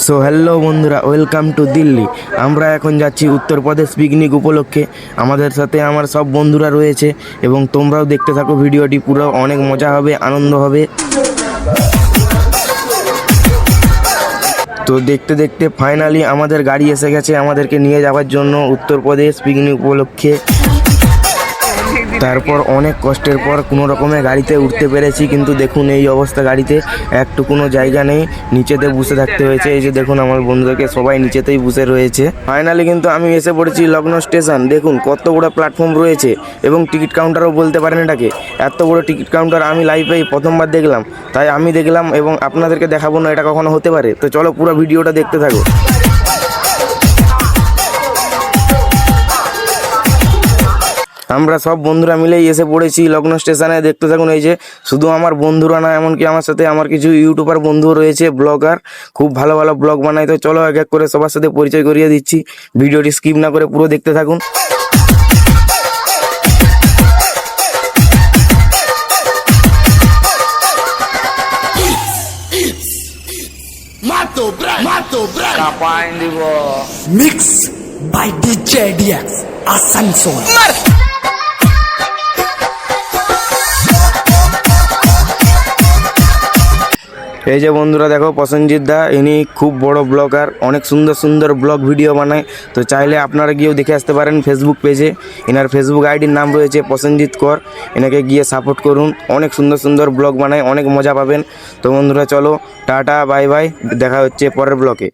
So hello বন্ধুরা, welcome to Delhi. আমরা এখন যাচ্ছি উত্তরপ্রদেশ পিকনিক উপলক্ষে। আমাদের সাথে আমার সব বন্ধুরা রয়েছে এবং তোমরাও দেখতে থাকো ভিডিওটি, পুরো অনেক মজা হবে, আনন্দ হবে। তো দেখতে দেখতে ফাইনালি আমাদের গাড়ি এসে গেছে আমাদেরকে নিয়ে যাওয়ার জন্য উত্তরপ্রদেশ পিকনিক উপলক্ষে। তারপর অনেক কষ্টের পর কোনো রকমে গাড়িতে উঠতে পেরেছি, কিন্তু দেখুন এই অবস্থা, গাড়িতে একটুকুনো জায়গা নেই, নিচেতে বসে থাকতে হয়েছে। এই যে দেখুন আমার বন্ধুদেরকে সবাই নিচেতেই বসে রয়েছে। ফাইনালি কিন্তু আমি এসে পড়েছি লখনৌ স্টেশন। দেখুন কত বড় প্ল্যাটফর্ম রয়েছে এবং টিকিট কাউন্টারও বলতে পারেন এটাকে। এত বড় টিকিট কাউন্টার আমি লাইভেই প্রথমবার দেখলাম, তাই আমি দেখলাম এবং আপনাদেরকে দেখাবো না এটা কখনো হতে পারে। তো চলো পুরো ভিডিওটা দেখতে থাকো। আমরা সব বন্ধুরা মিলেই এসে পড়েছি লখনৌ স্টেশনে। দেখতে থাকুন, এই যে শুধু আমার বন্ধুরা না, এমনকি আমার সাথে আমার কিছু ইউটিউবার বন্ধু রয়েছে, ব্লগার, খুব ভালো ভালো ব্লগ বানায়। তো চলো এক এক করে সবার সাথে পরিচয় করিয়ে দিচ্ছি, ভিডিওটি স্কিপ না করে পুরো দেখতে থাকুন। Mix by DJ DX Asansol. এই যে বন্ধুরা দেখো, প্রসেনজিৎ দা, ইনি খুব বড় ব্লগার, অনেক সুন্দর সুন্দর ব্লগ ভিডিও বানায়। তো চাইলে আপনারা গিয়েও দেখে আসতে পারেন ফেসবুক পেজে। এনার ফেসবুক আইডির নাম রয়েছে প্রসেনজিৎ কর। এনাকে গিয়ে সাপোর্ট করুন, অনেক সুন্দর সুন্দর ব্লগ বানায়, অনেক মজা পাবেন। তো বন্ধুরা চলো, টাটা, বাই বাই, দেখা হচ্ছে পরের ব্লগে।